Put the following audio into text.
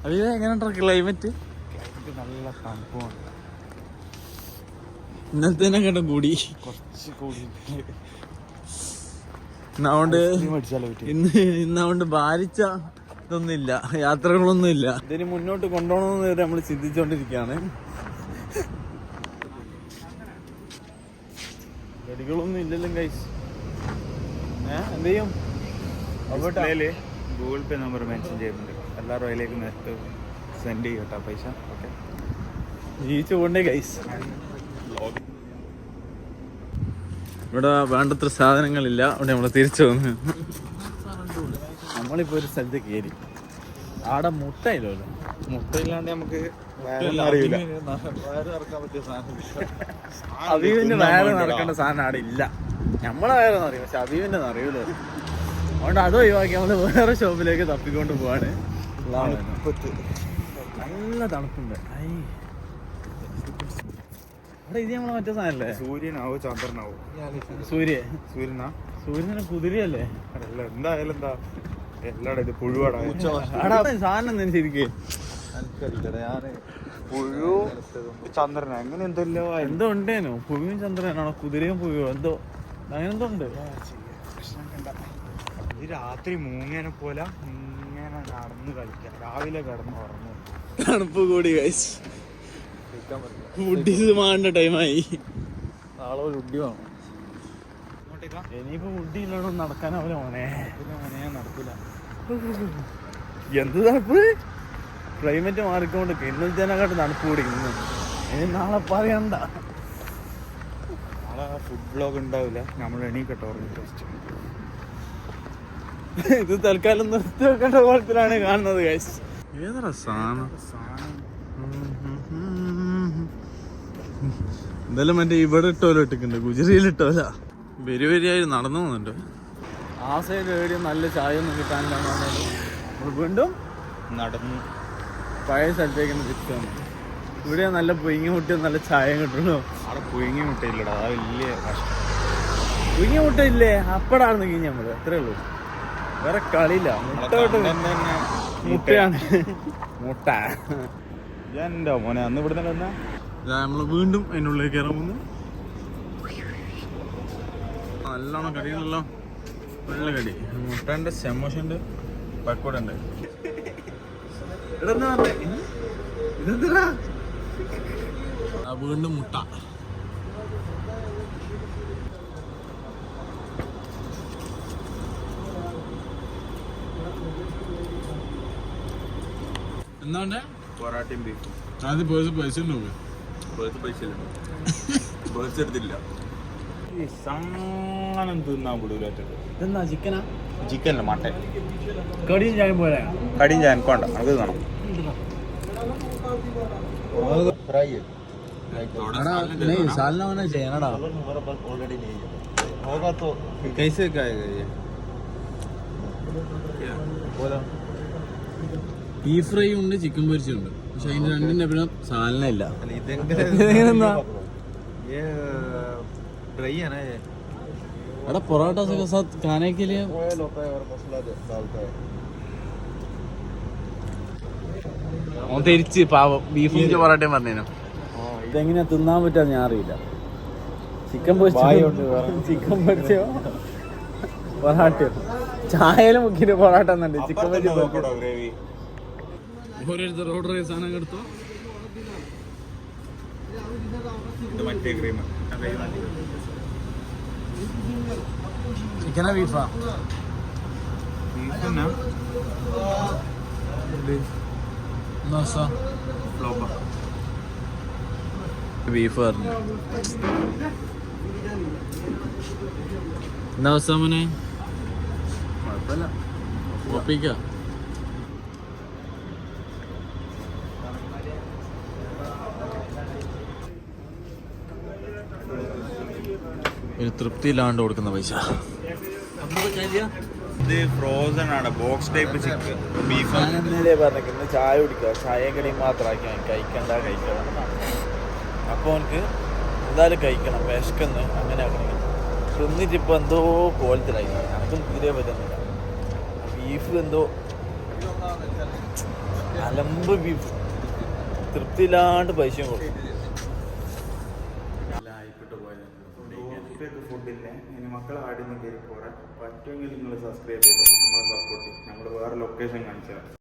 അതിൽ എങ്ങനെയുണ്ടോ ക്ലൈമറ്റ്? നല്ല തണുപ്പുമാണ്. ഇന്നത്തെ കേട്ടോ കൂടി കുറച്ച് കൂടി. ഇന്നതുകൊണ്ട് ഭാരിച്ച ഇതൊന്നുമില്ല, യാത്രകളൊന്നും ഇല്ല. ഇതിന് മുന്നോട്ട് കൊണ്ടുപോകണമെന്ന് നമ്മൾ ചിന്തിച്ചോണ്ടിരിക്കുകയാണ്. ഗടികളൊന്നും ഇല്ലല്ലോ ഗൈസ്. എന്ത് ചെയ്യും? ഗൂഗിൾ പേ നമ്പർ മെൻഷൻ ചെയ്യുന്നുണ്ട്, എല്ലാവരും അതിലേക്ക് നേരത്തെ സെൻഡ് ചെയ്യും കേട്ടോ പൈസ. ഓക്കെ, ജീവിച്ചു പോണ്ടേ ഗൈസ്. ഇവിടെ വേണ്ടത്ര സാധനങ്ങളില്ല, അവിടെ നമ്മൾ തിരിച്ചു വന്ന്. നമ്മളിപ്പോ ഒരു സ്ഥലത്ത് കയറി, ആടെ മുട്ടയില്ലോ. മുട്ടയില്ലാണ്ട് നമുക്ക് അബീവിന്റെ വയറ് നടക്കേണ്ട സാധനം അവിടെ ഇല്ല. നമ്മളെ വയറ് നിറയും, പക്ഷെ അബീവിന്റെ നിറയൂലോ. അതുകൊണ്ട് അത് ഒഴിവാക്കി നമ്മള് വേറെ ഷോപ്പിലേക്ക് തപ്പിക്കൊണ്ട് പോവാണ്. നല്ല തണുപ്പുണ്ട്. അവിടെ ഇത് നമ്മളെ മറ്റേ സാധനല്ലേ? സൂര്യനാവോ ചന്ദ്രനാവോ? സൂര്യനെ കുതിരയല്ലേ? എന്തായാലും എന്താ എല്ലാടെ ഇത് പുഴുവാടാ സാധനം തന്നെ ശരിക്കും. പുഴു ചന്ദ്രന അങ്ങനെ എന്തല്ലോ എന്തോ ഉണ്ടേനോ. പുഴുവും ചന്ദ്രനാണോ, കുതിരയും പുഴുവോ എന്തോ അങ്ങനെ എന്തോ ഉണ്ട്. ഇത് രാത്രി മൂങ്ങനെ പോലെ ഇങ്ങനെ നടന്ന് കളിക്കാം, രാവിലെ കിടന്ന് ഉറങ്ങും. തണുപ്പ് കൂടി ഫുഡ് ടൈമായി. നാളെ ഫുഡ് വേണം. ഇനിയിപ്പോ ഫുഡ് ഇല്ലാണോ നടക്കാനാവില്ല മോനെ. നടക്കൂല. എന്ത് തണുപ്പ്! ക്ലൈമറ്റ് മാറിക്കൊണ്ട് ഇന്നലത്തേനെക്കാട്ട് തണുപ്പ് കൂടി ഇന്ന്. ഇനി നാളെ പറയണ്ട. നാളെ ഫുഡ് ബ്ലോഗ് ഉണ്ടാവില്ല, നമ്മൾ എണീക്കട്ടോ. ഇത് തൽക്കാലം നിർത്തി വെക്കേണ്ട കോലത്തിലാണ് കാണുന്നത് ഗൈസ്. ഏതാ സാധനം? എന്തായാലും മറ്റേ ഇവിടെ ഇട്ടോല ഇട്ടിട്ടുണ്ട്, ഗുജറിയിൽ ഇട്ടോല. വരിയായി നടന്നു പോകുന്നുണ്ട്. ആ സൈഡ് എവിടെയും നല്ല ചായ ഒന്നും കിട്ടാനില്ല. നമ്മൾ വീണ്ടും നടന്നു പഴയ സ്ഥലത്തേക്ക് തിരിച്ചു വന്നു. ഇവിടെ നല്ല പുഴുങ്ങി മുട്ട നല്ല ചായ കിട്ടുള്ളൂ. അവിടെ പുഴുങ്ങി മുട്ടയില്ലടാ, അത് വലിയ കഷ്ടം. പുഴുങ്ങി മുട്ട ഇല്ലേ? അപ്പടാണ് കഴിഞ്ഞ നമ്മള്, അത്രേ ഉള്ളൂ. വേറെ കളിയില്ല. മുട്ടയാണ് മുട്ട. എന്റെ മോനെ അന്ന് ഇവിടെ തന്നെ നമ്മള് വീണ്ടും അതിനുള്ളിലേക്ക് ഇറങ്ങുന്നു. നല്ലോണം കടികളെല്ലാം നല്ല കടി. മുട്ടേന്റെ സമോസുണ്ട്, പക്കോട ഉണ്ട്. വീണ്ടും മുട്ട. എന്താ പൊറാട്ടയും ബീഫും. അത് പൈസ ഉണ്ടോ? പൈസ എടുത്തില്ല. ഈ സാധനം തിന്നാൻ വിടൂല. ഇതെന്താ ചിക്കനാ? ചിക്കനല്ല, മട്ടൻ. കടിയും ചായം പോലെ. കടിയും ചായം വേണ്ട, അത് കാണാം. ഫ്രൈ सालना होना चाहिए ना. होगा तो कैसे खाएगा ये? ബീഫ് ഫ്രൈ ഉണ്ട്, ചിക്കൻ പൊരിച്ചുണ്ട്. പക്ഷെ അതിന്റെ രണ്ടിന്റെ പിന്നെ സാലന ഇല്ല. ड्राई है ना ये. अरे पराठा के साथ खाने के लिए ऑयल होता है और मसाला डालता है. ഓൻ തിരിച്ച് പാവം ബീഫും പൊറാട്ടയും പറഞ്ഞേനു. ഇതെങ്ങനെയാ തിന്നാൻ പറ്റാന്ന് ഞാൻ അറിയില്ല. ചിക്കൻ പൊരിച്ചോ പൊറാട്ടയോ ചായയിലും മുക്കിന് പൊറാട്ട എന്നുണ്ട്. ചിക്കൻ പൊരിച്ചോ ഓരോരുത്തർ ഓർഡർ ചെയ്ത സാധനം എടുത്തോ. ചിക്കനാ ബീഫാ? ബീഫ് പറഞ്ഞു. എന്താ അവസ്ഥ മോനെ? കുഴപ്പമില്ല, ഒപ്പിക്ക. ഒരു തൃപ്തിയില്ലാണ്ട് കൊടുക്കുന്ന പൈസ. ഇത് ഫ്രോസൺ ആണ്, ബോക്സ് ടൈപ്പ് ചിക്കൻ ബീഫ്. ഞാനെന്നേ പറഞ്ഞിരിക്കുന്നു ചായ കുടിക്കുക, ചായയും കടിയും മാത്രമാക്കി കഴിക്കണ്ട അപ്പോൾ എനിക്ക് എന്തായാലും കഴിക്കണം, വിശക്കുന്നു. അങ്ങനെ ആക്കണമെങ്കിൽ തിന്നിട്ടിപ്പോൾ എന്തോ കോലത്തിലായി. എനിക്കും തീരെ പറ്റുന്നില്ല. ബീഫ് എന്തോ അലമ്പ് ബീഫ് തൃപ്തിയില്ലാണ്ട് പൈസയും കൊടുക്കും. ഫുഡില്ലേ ഇനി മക്കളെ ആടി നിന്ന് കയറി പോരാ. പറ്റുമെങ്കിൽ നിങ്ങൾ സബ്സ്ക്രൈബ് ചെയ്തോ, നമ്മളെ സപ്പോർട്ട്. നമ്മൾ വേറെ ലൊക്കേഷൻ കാണിച്ചു തരാം.